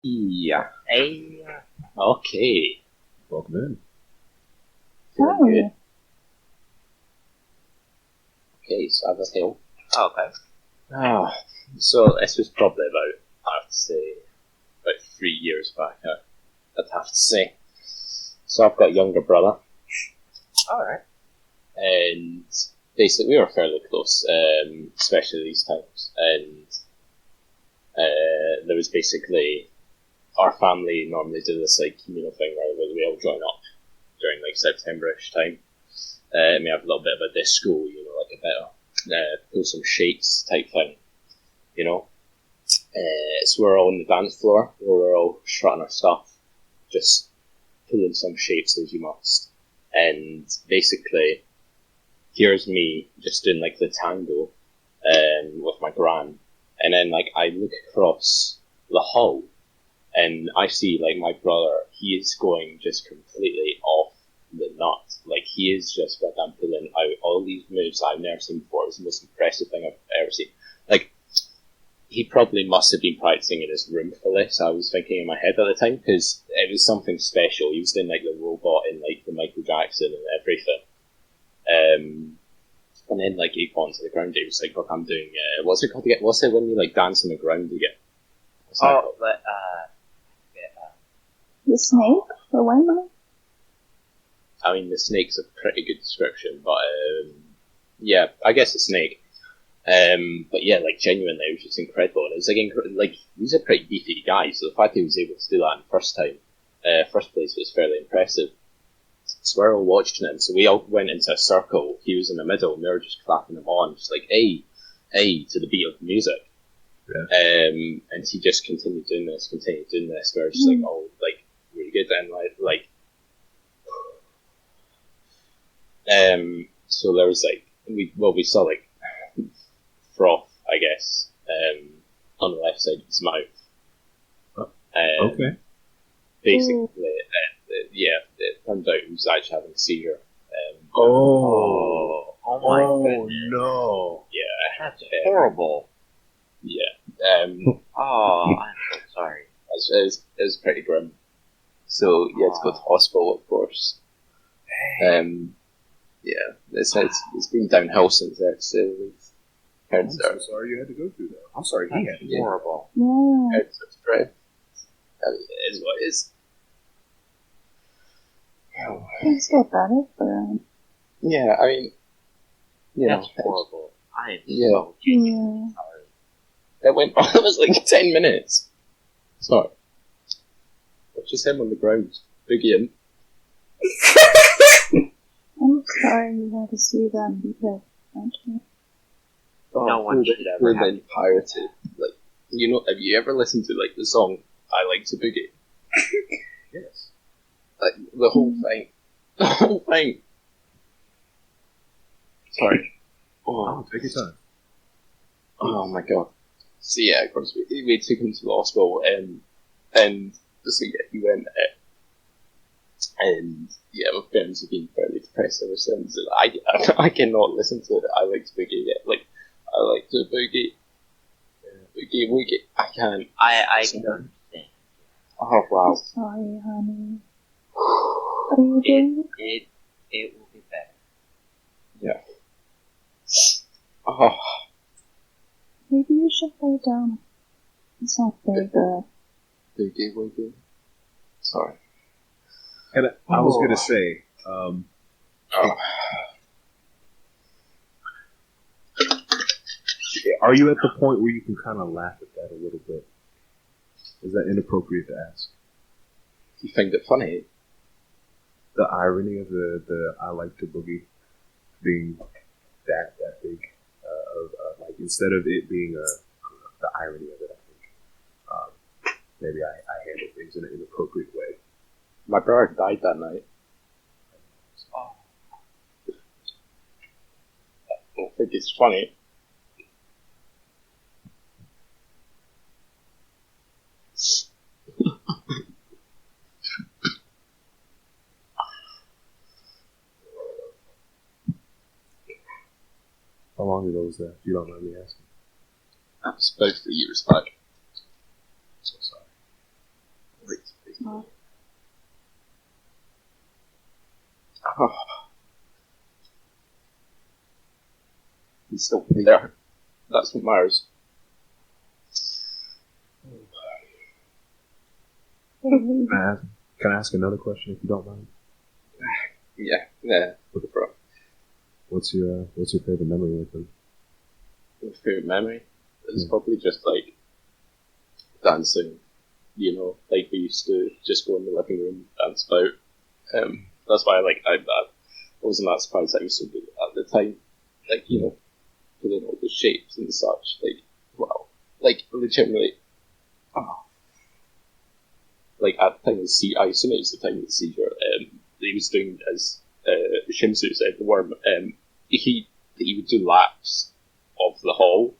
Yeah. Hey. Okay. Welcome in. Feeling good. Okay, so I have a hill. Okay. So this was probably about, I have to say, about 3 years back, I'd have to say. So I've got a younger brother, Alright. and basically we were fairly close, especially these times. And there was basically, our family normally do this like communal thing where we all join up during like September-ish time. And we have a little bit of a disco, like a bit of pull some shapes type thing, you know. So we're all on the dance floor where we're all strutting our stuff, just pulling some shapes as you must. And basically, here's me just doing like the tango with my gran, and then like I look across the hall and I see like my brother, he is going just completely off the nut. Like he is just goddamn pulling out all these moves I've never seen before. It's the most impressive thing I've ever seen. Like he probably must have been practicing in his room for this. I was thinking in my head at the time because it was something special. He was doing like the robot in like the Michael Jackson and everything. And then like he got onto the ground. He was like, "Look, I'm doing what's it called again? What's it when you like dance on the ground again?" The snake? The white man? I mean, the snake's a pretty good description, but yeah, I guess the snake. But yeah, like genuinely, it was just incredible. And it was like he's a pretty beefy guy, so the fact he was able to do that in the first place was fairly impressive. So we're all watching him. So we all went into a circle. He was in the middle, and we were just clapping him on, just like hey, hey, to the beat of the music. Yeah. And he just continued doing this. We were just like, oh, like really good, and so there was like we saw like froth, I guess, on the left side of his mouth. Okay. Basically, it turned out he was actually having a seizure. Oh my goodness. No. Yeah. That's horrible. Yeah. Oh, I'm so sorry. It was pretty grim. So he had to go to hospital, of course. Yeah, it's been downhill since there, to say the least. I'm so sorry you had to go through that. I'm sorry he had to. That's horrible. Yeah. It's great. I mean, it is what it is. Things get better for Yeah, I mean, That's horrible. I am Yeah. so genuinely sorry. it went on. It was like 10 minutes. Sorry. It's just him on the ground, boogieing. I'm sorry you had to see them because actually. No one should ever We're have then pirated. Like, have you ever listened to like the song "I Like to Boogie"? Yes. Like the whole thing, the whole thing. Sorry. Oh, take your time. Oh my god. So yeah, of course we took him to the hospital, and so yeah, he went, and yeah, my parents have been fairly depressed ever since. And I cannot listen to it. I like to boogie yet. Like I like to boogie, boogie. I can't. I can understand. Oh wow. Sorry, honey. What are you doing? It will be better. Yeah. Oh. Maybe you should lay down. It's not very good. Boogie woogie. Sorry. And I was going to say, are you at the point where you can kind of laugh at that a little bit? Is that inappropriate to ask? You find it funny? The irony of the I like to boogie being that big, like instead of it being the irony of it, I think maybe I handle things in an inappropriate way. My brother died that night. Oh. I think it's funny. How long ago was that? If you don't mind me asking. That was about 3 years back. So sorry. He's still there. That's what matters. Can I ask another question if you don't mind? Yeah. Look for it. What's your favorite memory with him? My favorite memory is probably just like dancing. You know, like we used to just go in the living room, dance about. That's why I wasn't that surprised that he was so good at the time. Like, you know, putting all the shapes and such. Like, wow. Like, legitimately. Oh. Like, at the time of the I assume it was the time of the seizure, he was doing, as Shimsu said, the worm, he would do laps of the hall,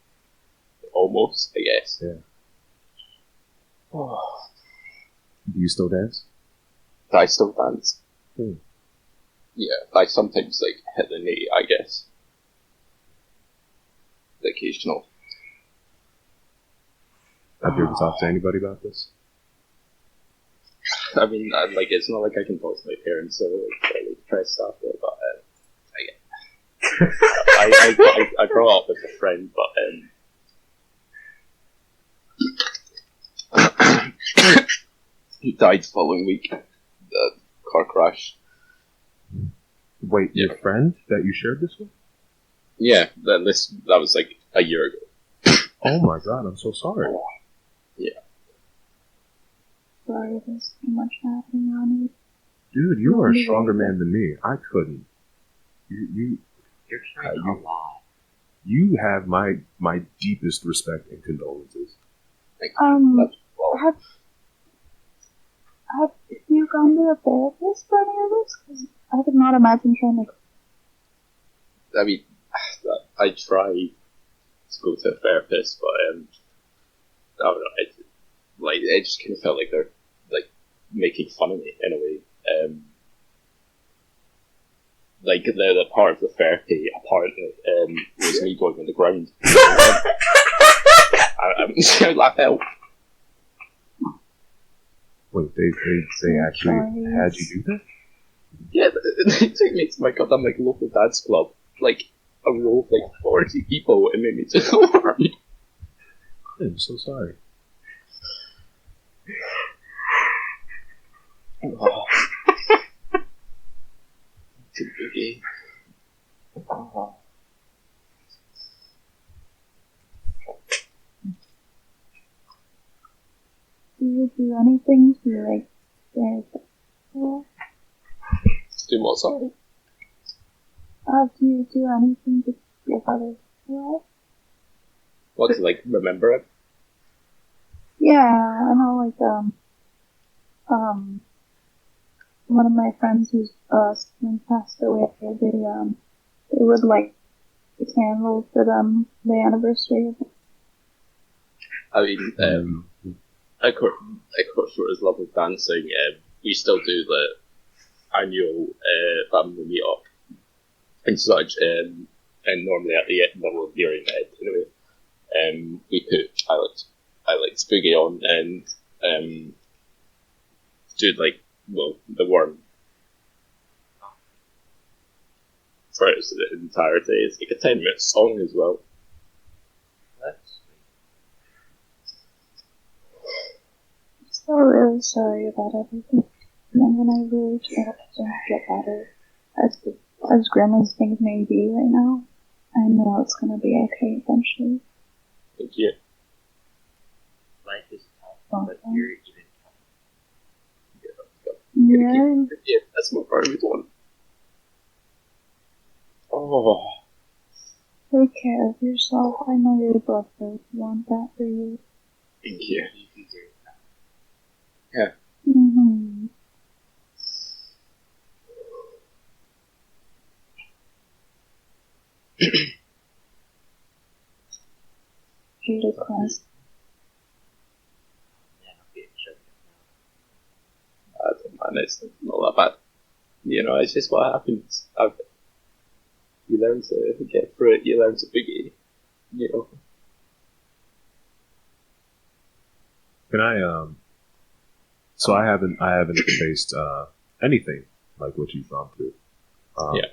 almost, I guess. Yeah. Oh. Do you still dance? I still dance. Hmm. Yeah, I sometimes, like, hit the knee, I guess. The occasional. Have you ever talked to anybody about this? I mean, like, it's not like I can talk to my parents, so like, really depressed after, but I brought up with a friend, but he died the following week. The car crash. Wait, your friend that you shared this with? Yeah, that was like a year ago. Oh my god, I'm so sorry. Yeah. Sorry, there's too much happening on me. Dude, you are a stronger man than me. I couldn't. You're trying a lot. You have my deepest respect and condolences. Have you gone to a therapist for any of this? Because I could not imagine trying to. I mean, I tried to go to a therapist, but I don't know. It just kind of felt like they're like making fun of me in a way. Like the part of the therapy apparently was me going on the ground. I laugh out. Wait, they actually had you do that? Yeah, they took me to my goddamn like local dance club, like a row of like 40 people, and made me to the arm. I'm so sorry. Oh. Too boogie. Oh. Do you do anything to like Do what, sorry? do you do anything to your brother's well? What, to like remember it? Yeah, I know one of my friends whose sibling passed away, they would light candles for them the anniversary of it. I mean, of course, for his love of dancing, we still do the annual family meet up and such, and normally at the end of the year in bed, anyway, we put I like Spooky on and do like the worm for the entirety. It's like a 10-minute song as well. That's So really sorry about everything. And then I really try to get better. As grim as things may be right now, I know it's gonna be okay eventually. Thank you. life is tough, but you're even tougher. Yeah. That's my favorite one. Oh. Take care of yourself. I know your brothers want that for you. Thank you. Yeah. Mm-hmm. Jesus Christ. I don't mind, it's not that bad. You know, it's just what happens. You learn to get through it, you learn to boogie, you know. Can I so I haven't faced anything like what you've gone through.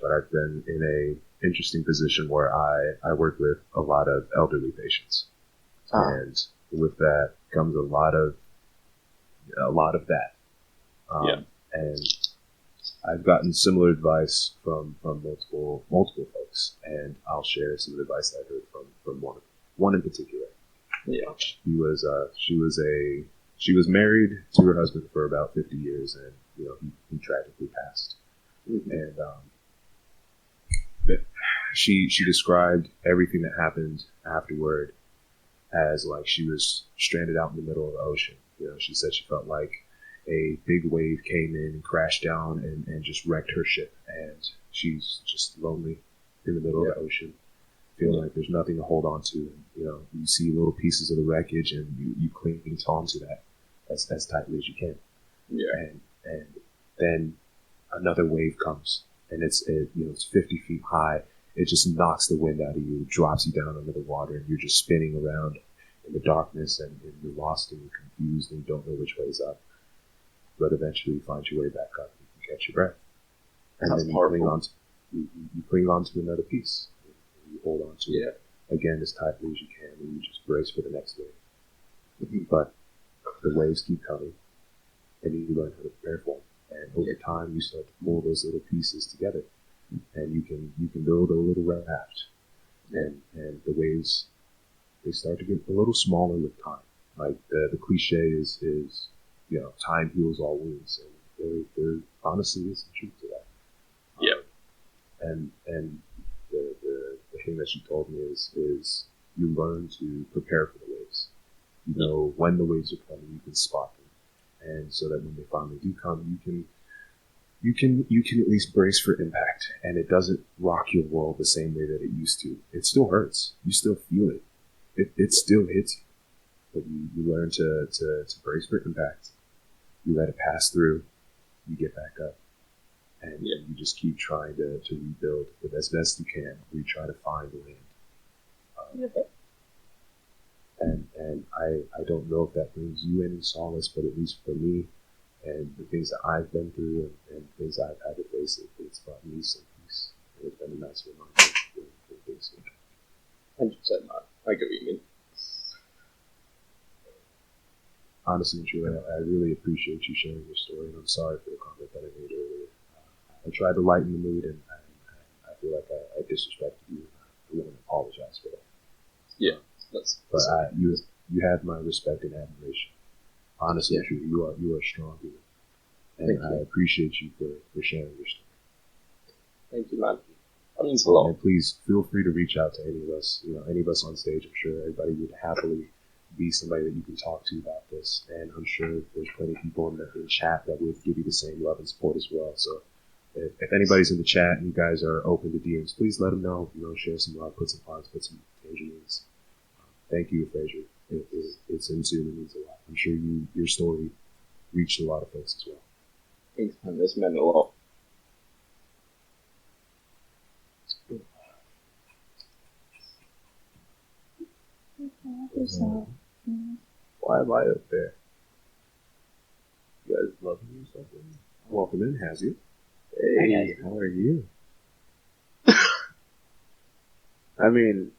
But I've been in a interesting position where I work with a lot of elderly patients, and with that comes a lot of that. And I've gotten similar advice from multiple folks, and I'll share some of the advice I heard from one in particular. Yeah. She was married to her husband for about 50 years, and he tragically passed. Mm-hmm. And she described everything that happened afterward as like she was stranded out in the middle of the ocean. She said she felt like a big wave came in and crashed down and just wrecked her ship, and she's just lonely in the middle of the ocean, feeling like there's nothing to hold on to. And, you see little pieces of the wreckage, and you cling onto that as tightly as you can. Yeah. And then another wave comes, and it's 50 feet high. It just knocks the wind out of you, drops you down under the water, and you're just spinning around in the darkness, and you're lost and you're confused and you don't know which way is up. But eventually you find your way back up and you can catch your breath. And That's then powerful. you cling on to another piece. You hold on to it again as tightly as you can, and you just brace for the next wave. Mm-hmm. But the waves keep coming, and you learn how to prepare for them. And over time, you start to pull those little pieces together, and you can build a little raft. And the waves, they start to get a little smaller with time. Like the cliche is time heals all wounds, and there honestly is some truth to that. And the thing that she told me is you learn to prepare for the waves. You know when the waves are coming, you can spot them, and so that when they finally do come, you can at least brace for impact, and it doesn't rock your world the same way that it used to. It still hurts. You still feel it. It still hits you, but you learn to brace for impact. You let it pass through. You get back up, and you just keep trying to rebuild as best you can. You try to find land. And I don't know if that brings you any solace, but at least for me, and the things that I've been through and things I've had to face, it's brought me some peace. And it's been a nice reminder for things. 100%, man. I get what you mean. Honestly, Julia, I really appreciate you sharing your story, and I'm sorry for the comment that I made earlier. I tried to lighten the mood, and I feel like I disrespected you. I want to apologize for that. Yeah, you have my respect and admiration. Honestly, you are strong here, and I appreciate you for sharing your story. Thank you, man. That means a lot. And please feel free to reach out to any of us. Any of us on stage. I'm sure everybody would happily be somebody that you can talk to about this, and I'm sure there's plenty of people in the chat that would give you the same love and support as well. So if anybody's in the chat and you guys are open to DMs, please let them know. Share some love, put some hearts, put some tangerines. Thank you, Fraser. It sincerely means a lot. I'm sure your story reached a lot of folks as well. Thanks, man. This meant a lot. Why am I up there? You guys love me or something? Welcome in, has you? Hey, how are you? I mean,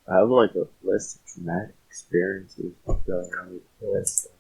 I have like a list of traumatic experiences going on with this stuff.